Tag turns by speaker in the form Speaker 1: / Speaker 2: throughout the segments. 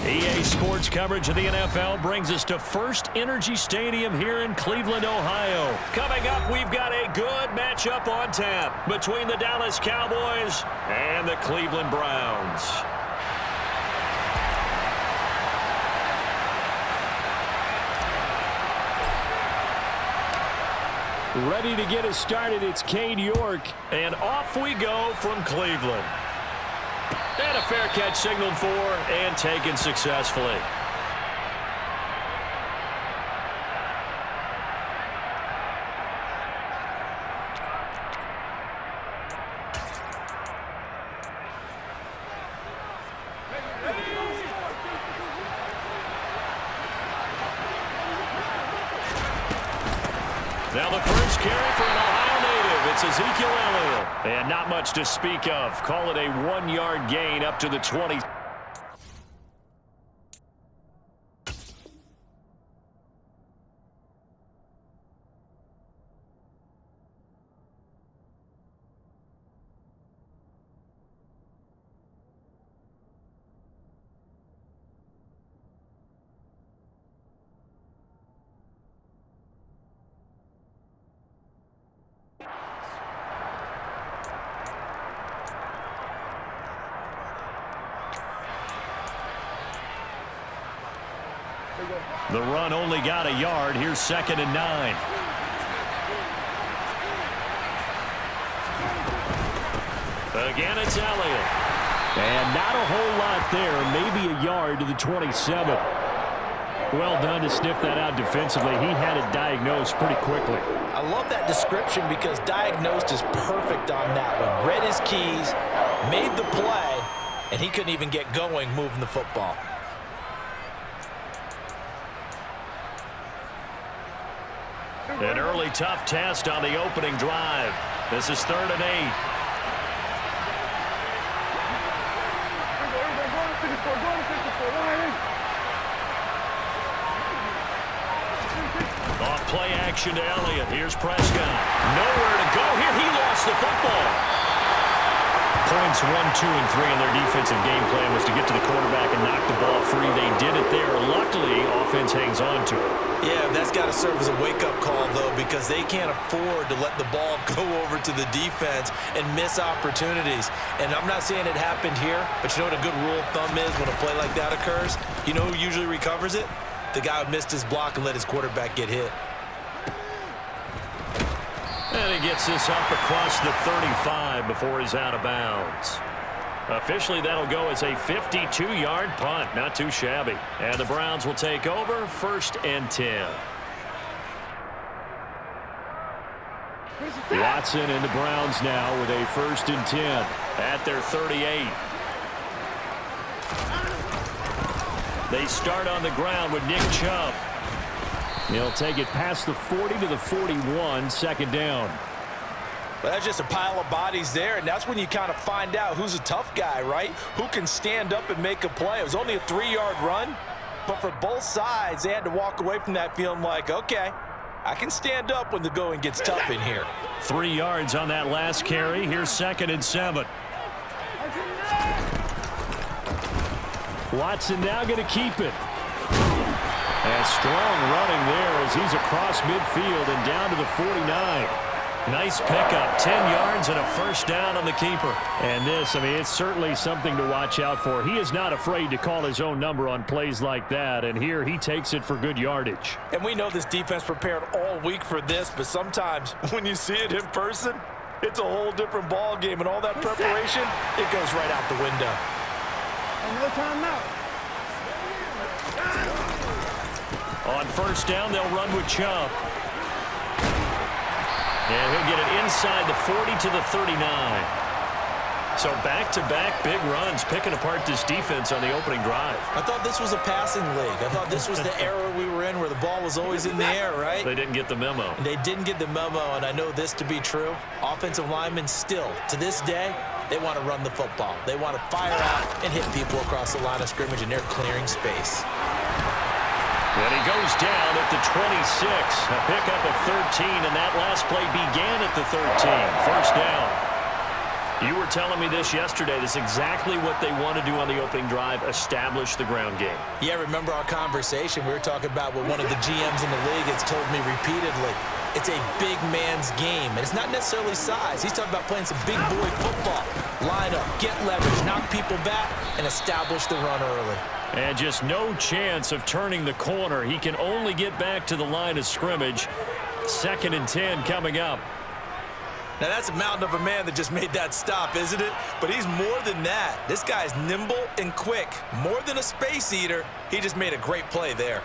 Speaker 1: EA Sports coverage of the NFL brings us to First Energy Stadium here in Cleveland, Ohio. Coming up, we've got a good matchup on tap between the Dallas Cowboys and the Cleveland Browns. Ready to get us started, it's Cade York. And off we go from Cleveland. And a fair catch signaled for and taken successfully. Now the first carry for an Ohio native. It's Ezekiel Elliott. And not much to speak of. Call it a 1-yard gain up to the 20. The run only got a yard. Here's 2nd and 9. Again, it's Elliott. And not a whole lot there. Maybe a yard to the 27. Well done to sniff that out defensively. He had it diagnosed pretty quickly.
Speaker 2: I love that description because diagnosed is perfect on that one. Read his keys, made the play, and he couldn't even get going moving the football.
Speaker 1: An early tough test on the opening drive. This is 3rd and 8. Off play action to Elliott. Here's Prescott. Nowhere to go here. He lost the football. Points 1, 2, and 3 in their defensive game plan was to get to the quarterback and knock the ball free. They did it there. Luckily, offense hangs on to it.
Speaker 2: Yeah, that's got to serve as a wake-up call, though, because they can't afford to let the ball go over to the defense and miss opportunities. And I'm not saying it happened here, but you know what a good rule of thumb is when a play like that occurs? You know who usually recovers it? The guy who missed his block and let his quarterback get hit.
Speaker 1: And he gets this up across the 35 before he's out of bounds. Officially, that'll go as a 52-yard punt. Not too shabby. And the Browns will take over 1st and 10. Watson and the Browns now with a 1st and 10 at their 38. They start on the ground with Nick Chubb. He'll take it past the 40 to the 41, 2nd down.
Speaker 2: Well, that's just a pile of bodies there, and that's when you kind of find out who's a tough guy, right? Who can stand up and make a play. It was only a 3-yard run, but for both sides, they had to walk away from that feeling like, okay, I can stand up when the going gets tough in here.
Speaker 1: 3 yards on that last carry. Here's 2nd and 7. Watson now going to keep it. And strong running there as he's across midfield and down to the 49. Nice pickup, 10 yards and a 1st down on the keeper. And this, I mean, it's certainly something to watch out for. He is not afraid to call his own number on plays like that, and here he takes it for good yardage.
Speaker 2: And we know this defense prepared all week for this, but sometimes when you see it in person, it's a whole different ball game, and all that preparation, it goes right out the window.
Speaker 3: Another time now.
Speaker 1: On 1st down, they'll run with Chubb. And he'll get it inside the 40 to the 39. So back-to-back big runs, picking apart this defense on the opening drive.
Speaker 2: I thought this was a passing league. I thought this was the era we were in where the ball was always in the air, right?
Speaker 1: They didn't get the memo.
Speaker 2: And they didn't get the memo, and I know this to be true. Offensive linemen still, to this day, they want to run the football. They want to fire out and hit people across the line of scrimmage, and they're clearing space.
Speaker 1: And he goes down at the 26. A pickup of 13, and that last play began at the 13. 1st down. You were telling me this yesterday. This is exactly what they want to do on the opening drive, establish the ground game.
Speaker 2: Yeah, remember our conversation? We were talking about what one of the GMs in the league has told me repeatedly. It's a big man's game, and it's not necessarily size. He's talking about playing some big boy football. Line up, get leverage, knock people back, and establish the run early.
Speaker 1: And just no chance of turning the corner. He can only get back to the line of scrimmage. 2nd and 10 coming up.
Speaker 2: Now, that's a mountain of a man that just made that stop, isn't it? But he's more than that. This guy's nimble and quick. More than a space eater. He just made a great play there.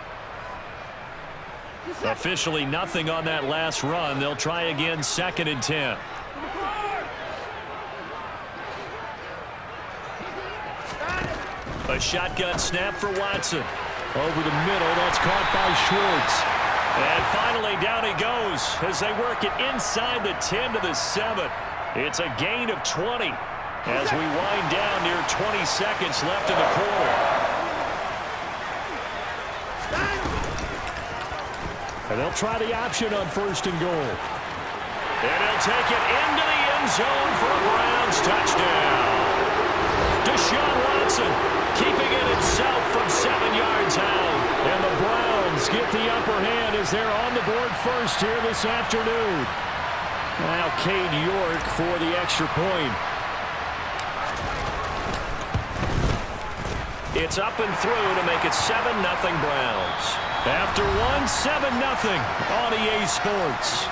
Speaker 1: Officially nothing on that last run. They'll try again, 2nd and 10. A shotgun snap for Watson. Over the middle, that's caught by Schwartz. And finally, down he goes as they work it inside the 10 to the 7. It's a gain of 20 as we wind down near 20 seconds left in the quarter. And they'll try the option on 1st and goal. And he'll take it into the end zone for a Browns touchdown. Deshaun Watson keeping it himself from 7 yards out. And the Browns get the upper hand as they're on the board first here this afternoon. Now Cade York for the extra point. It's up and through to make it 7-0 Browns. After one, 7-0 on EA Sports.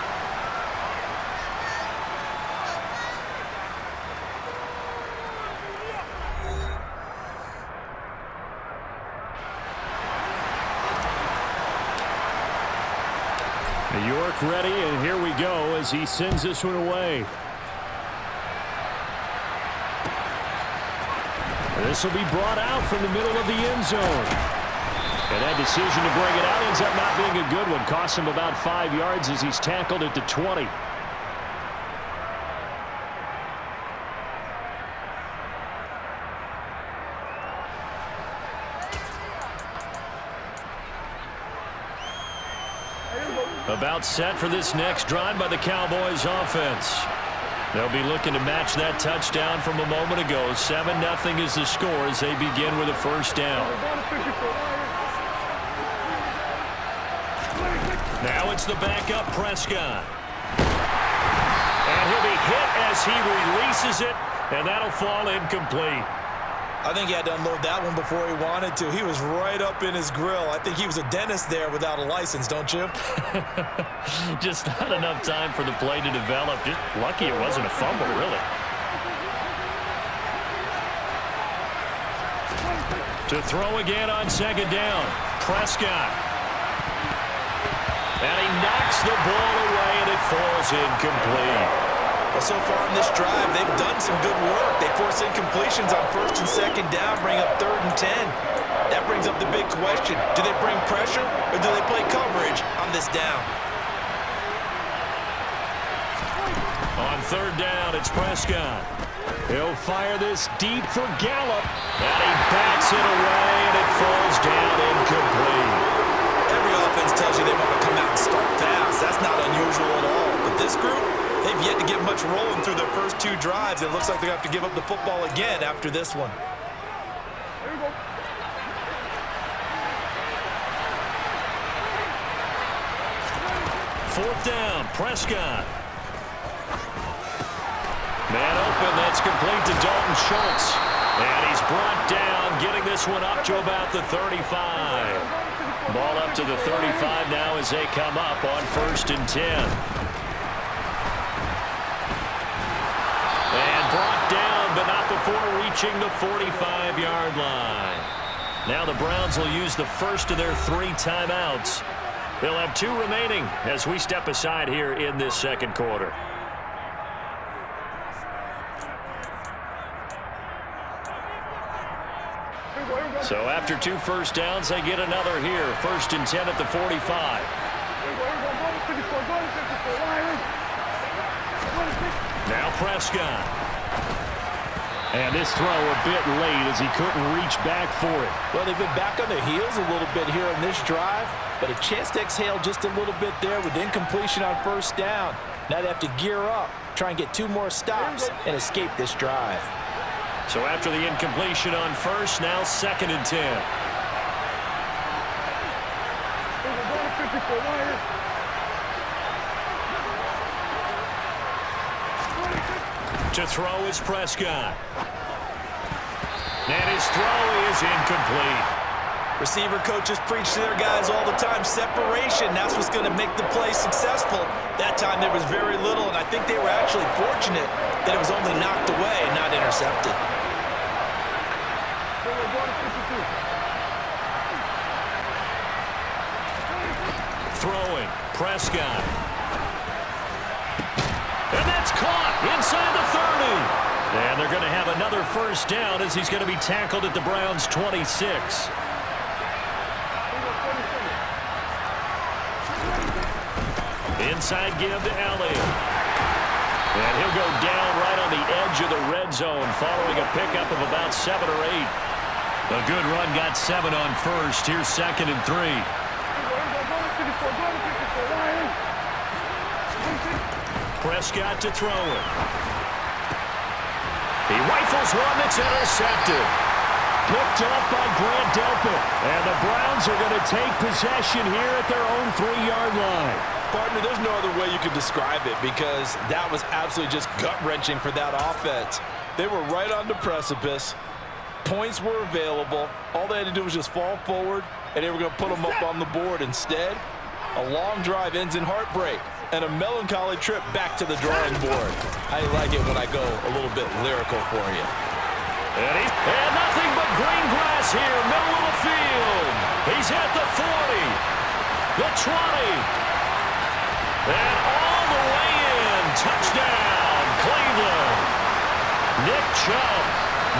Speaker 1: York ready, and here we go as he sends this one away. This will be brought out from the middle of the end zone. And that decision to bring it out ends up not being a good one. Costs him about 5 yards as he's tackled at the 20. About set for this next drive by the Cowboys offense. They'll be looking to match that touchdown from a moment ago. 7-0 is the score as they begin with a first down. Now it's the backup Prescott. And he'll be hit as he releases it, and that'll fall incomplete.
Speaker 2: I think he had to unload that one before he wanted to. He was right up in his grill. I think he was a dentist there without a license, don't you?
Speaker 1: Just not enough time for the play to develop. Just lucky it wasn't a fumble, really. To throw again on 2nd down. Prescott. And he knocks the ball away, and it falls incomplete.
Speaker 2: Well, so far in this drive, they've done some good work. They force incompletions on 1st and 2nd down, bring up 3rd and 10. That brings up the big question. Do they bring pressure, or do they play coverage on this down?
Speaker 1: On 3rd down, it's Prescott. He'll fire this deep for Gallup. And he backs it away, and it falls down incomplete.
Speaker 2: Every offense tells you they want to come out and start fast. That's not unusual at all. But this group, they've yet to get much rolling through their first 2 drives. It looks like they're going to have to give up the football again after this one.
Speaker 1: Fourth down, Prescott. Man open, that's complete to Dalton Schultz. And he's brought down, getting this one up to about the 35. Ball up to the 35 now as they come up on 1st and 10. And brought down, but not before reaching the 45-yard line. Now the Browns will use the first of their 3 timeouts. They'll have 2 remaining as we step aside here in this second quarter. So after 2 first downs, they get another here. 1st and 10 at the 45. Now Prescott. And this throw a bit late as he couldn't reach back for it.
Speaker 2: Well, they've been back on their heels a little bit here on this drive, but a chance to exhale just a little bit there with incompletion on first down. Now they have to gear up, try and get 2 more stops, and escape this drive.
Speaker 1: So after the incompletion on first, now 2nd and 10. To throw is Prescott. And his throw is incomplete.
Speaker 2: Receiver coaches preach to their guys all the time, separation. That's what's going to make the play successful. That time there was very little, and I think they were actually fortunate that it was only knocked away and not intercepted.
Speaker 1: Throwing, Prescott. And that's caught inside the 30. And they're going to have another first down as he's going to be tackled at the Browns' 26. Inside give to Elliott. And he'll go down right on the edge of the red zone following a pickup of about 7 or 8. A good run got 7 on first. Here's 2nd and 3. Prescott to throw it. He rifles one that's intercepted. Picked up by Grant Delpit. And the Browns are going to take possession here at their own 3-yard line.
Speaker 2: Partner, there's no other way you could describe it because that was absolutely just gut-wrenching for that offense. They were right on the precipice. Points were available. All they had to do was just fall forward, and they were going to put them up on the board. Instead, a long drive ends in heartbreak and a melancholy trip back to the drawing board. I like it when I go a little bit lyrical for you.
Speaker 1: And nothing but green grass here, middle of the field. He's at the 40, the 20. And all the way in. Touchdown, Cleveland. Nick Chubb,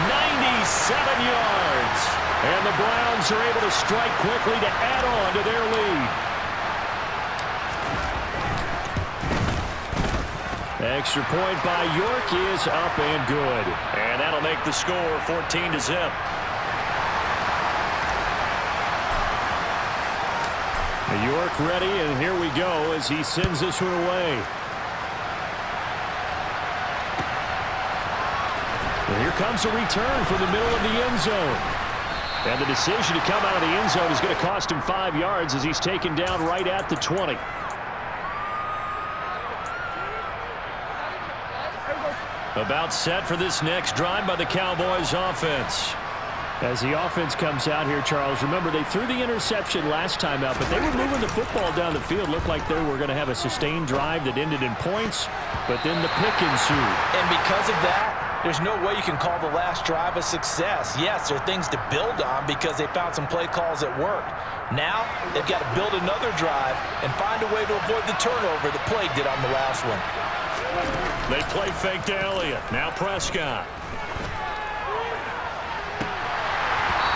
Speaker 1: 97 yards. And the Browns are able to strike quickly to add on to their lead. Extra point by York is up and good. And that'll make the score 14-0. York ready, and here we go as he sends this one away. And here comes a return from the middle of the end zone. And the decision to come out of the end zone is going to cost him 5 yards as he's taken down right at the 20. About set for this next drive by the Cowboys offense. As the offense comes out here, Charles, remember they threw the interception last time out, but they were moving the football down the field. Looked like they were going to have a sustained drive that ended in points, but then the pick ensued.
Speaker 2: And because of that, there's no way you can call the last drive a success. Yes, there are things to build on because they found some play calls that worked. Now, they've got to build another drive and find a way to avoid the turnover that plagued it on the last one.
Speaker 1: They play fake to Elliott. Now Prescott.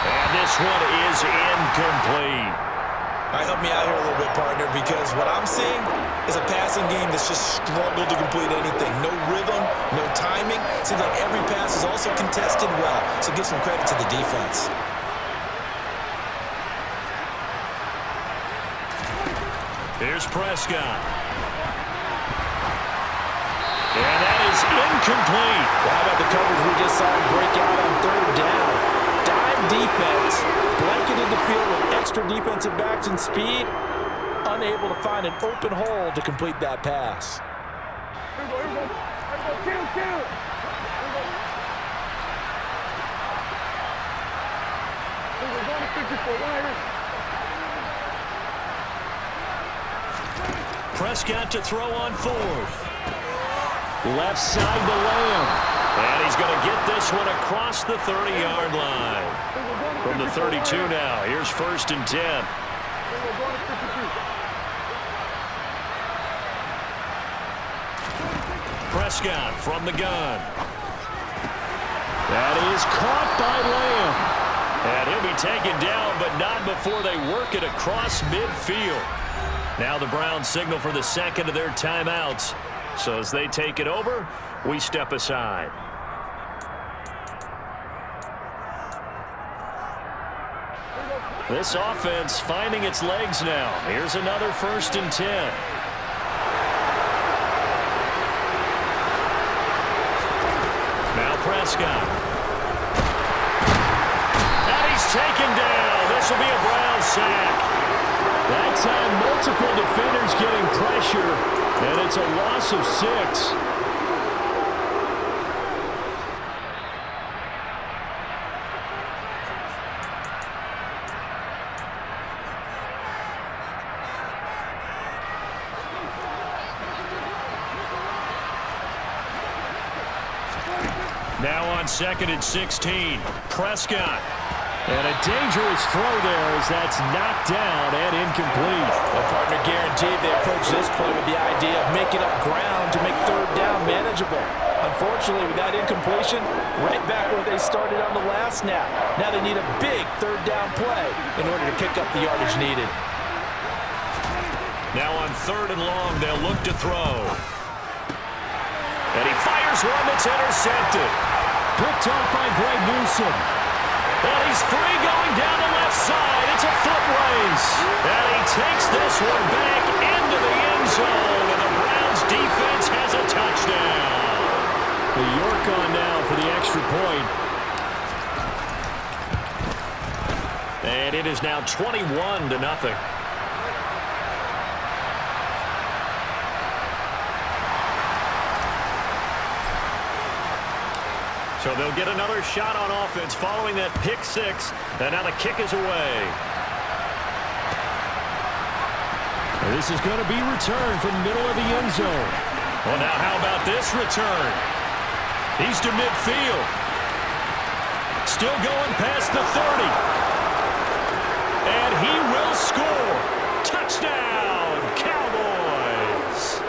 Speaker 1: And this one is incomplete.
Speaker 2: All right, help me out here a little bit, partner, because what I'm seeing is a passing game that's just struggled to complete anything. No rhythm, no timing. Seems like every pass is also contested well, so give some credit to the defense.
Speaker 1: Here's Prescott. And that is incomplete.
Speaker 2: Well, how about the coverage we just saw him break out on 3rd down? Dime defense, blanketed the field with extra defensive backs and speed, unable to find an open hole to complete that pass.
Speaker 1: Prescott to throw on 4th. Left side to Lamb. And he's going to get this one across the 30-yard line. From the 32 now, here's 1st and 10. Prescott from the gun. That is caught by Lamb. And he'll be taken down, but not before they work it across midfield. Now the Browns signal for the second of their timeouts. So as they take it over, we step aside. This offense finding its legs now. Here's another 1st and 10. Now Prescott. And he's taken down. This will be a Brown sack. That time, multiple defenders getting pressure, and it's a loss of 6. Now on 2nd and 16, Prescott. And a dangerous throw there as that's knocked down and incomplete.
Speaker 2: Well, partner, guaranteed they approach this play with the idea of making up ground to make 3rd down manageable. Unfortunately, with that incompletion, right back where they started on the last snap. Now they need a big 3rd down play in order to pick up the yardage needed.
Speaker 1: Now on 3rd and long, they'll look to throw. And he fires one that's intercepted. Picked off by Greg Newsome. And he's free going down the left side. It's a foot race. And he takes this one back into the end zone. And the Browns defense has a touchdown. The York on now for the extra point. And it is now 21-0. So they'll get another shot on offense following that pick 6. And now the kick is away. This is going to be returned from the middle of the end zone. Well, now how about this return? He's to midfield. Still going past the 30. And he will score. Touchdown, Cowboys.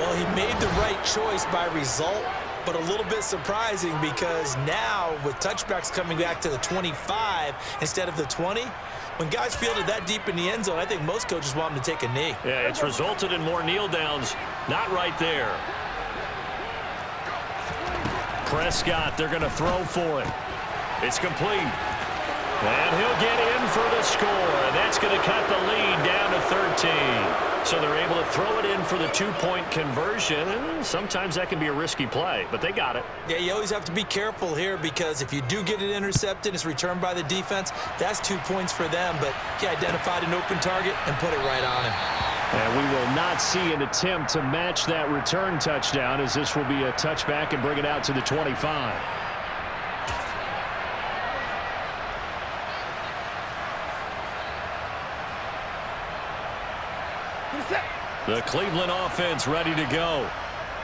Speaker 2: Well, he made the right choice by result, but a little bit surprising because now with touchbacks coming back to the 25 instead of the 20, when guys fielded that deep in the end zone, I think most coaches want them to take a knee.
Speaker 1: Yeah, it's resulted in more kneel downs. Not right there. Prescott, they're going to throw for it. It's complete. And he'll get in for the score. And that's going to cut the lead down to 13. So they're able to throw it in for the 2-point conversion. And sometimes that can be a risky play, but they got it.
Speaker 2: Yeah, you always have to be careful here because if you do get it intercepted, it's returned by the defense, that's 2 points for them. But he identified an open target and put it right on him.
Speaker 1: And we will not see an attempt to match that return touchdown as this will be a touchback and bring it out to the 25. The Cleveland offense ready to go.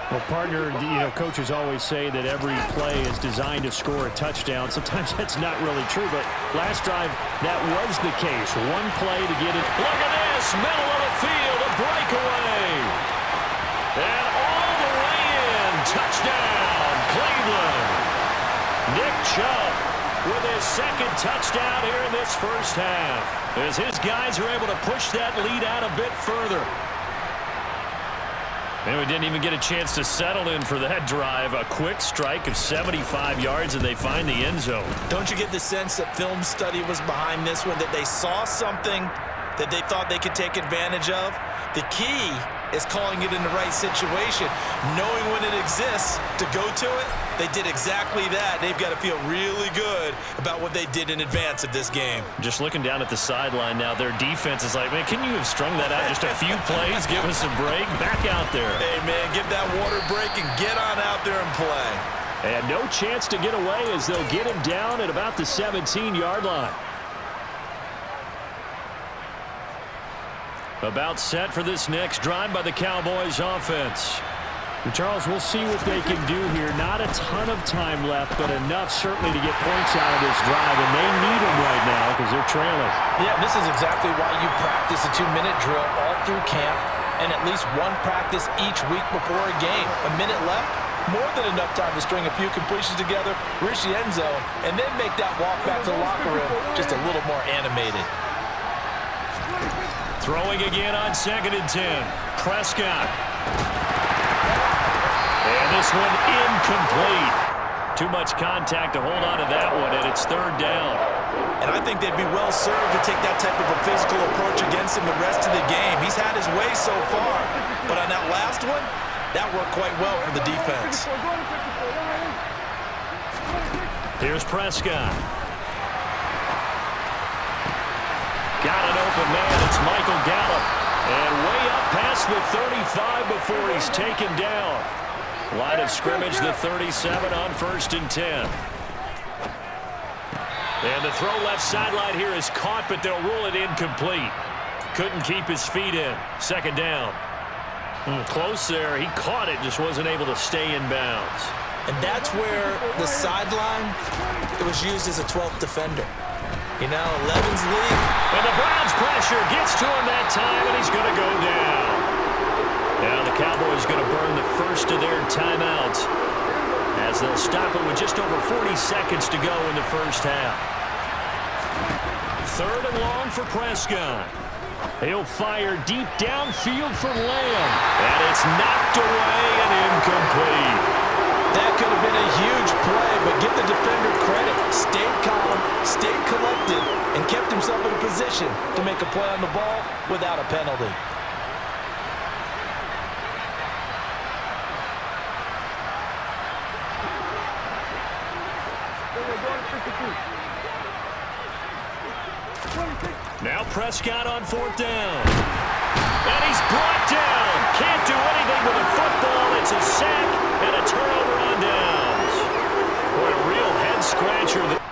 Speaker 1: Well, partner, coaches always say that every play is designed to score a touchdown. Sometimes that's not really true, but last drive, that was the case. One play to get it. Look at this, middle of the field, a breakaway. And all the way in, touchdown, Cleveland. Nick Chubb with his 2nd touchdown here in this first half, as his guys are able to push that lead out a bit further. And we didn't even get a chance to settle in for that drive. A quick strike of 75 yards, and they find the end zone.
Speaker 2: Don't you get the sense that film study was behind this one, that they saw something that they thought they could take advantage of? The key is calling it in the right situation, knowing when it exists to go to it. They did exactly that. They've got to feel really good about what they did in advance of this game.
Speaker 1: Just looking down at the sideline now, their defense is like, man, can you have strung that out just a few plays? Give us a break. Back out there.
Speaker 2: Hey, man, give that water break and get on out there and play.
Speaker 1: And no chance to get away as they'll get him down at about the 17-yard line. About set for this next drive by the Cowboys offense. And Charles, we'll see what they can do here. Not a ton of time left, but enough certainly to get points out of this drive, and they need them right now because they're trailing.
Speaker 2: Yeah, this is exactly why you practice a 2-minute drill all through camp and at least one practice each week before a game. A minute left, more than enough time to string a few completions together, reach the end zone, and then make that walk back to the locker room just a little more animated.
Speaker 1: Throwing again on 2nd and 10. Prescott. And this one incomplete. Too much contact to hold on to that one, and it's third down.
Speaker 2: And I think they'd be well served to take that type of a physical approach against him the rest of the game. He's had his way so far, but on that last one, that worked quite well for the defense.
Speaker 1: Here's Prescott. Got an open man. It's Michael Gallup. And way up past the 35 before he's taken down. Line of scrimmage, the 37 on 1st and 10. And the throw left sideline here is caught, but they'll rule it incomplete. Couldn't keep his feet in. Second down. Close there. He caught it, just wasn't able to stay in bounds.
Speaker 2: And that's where the sideline, it was used as a 12th defender. You know, 11's league.
Speaker 1: And the Browns pressure gets to him that time, and he's going to go down. Now the Cowboys going to burn the first of their timeouts as they'll stop it with just over 40 seconds to go in the first half. Third and long for Prescott. He'll fire deep downfield for Lamb. And it's knocked away and incomplete.
Speaker 2: That could have been a huge play, but give the defender credit. Stayed calm, stayed collected, and kept himself in a position to make a play on the ball without a penalty.
Speaker 1: Now Prescott on 4th down. And he's brought down. Can't do anything with a football. It's a sack and a turnover on downs. What a real head-scratcher.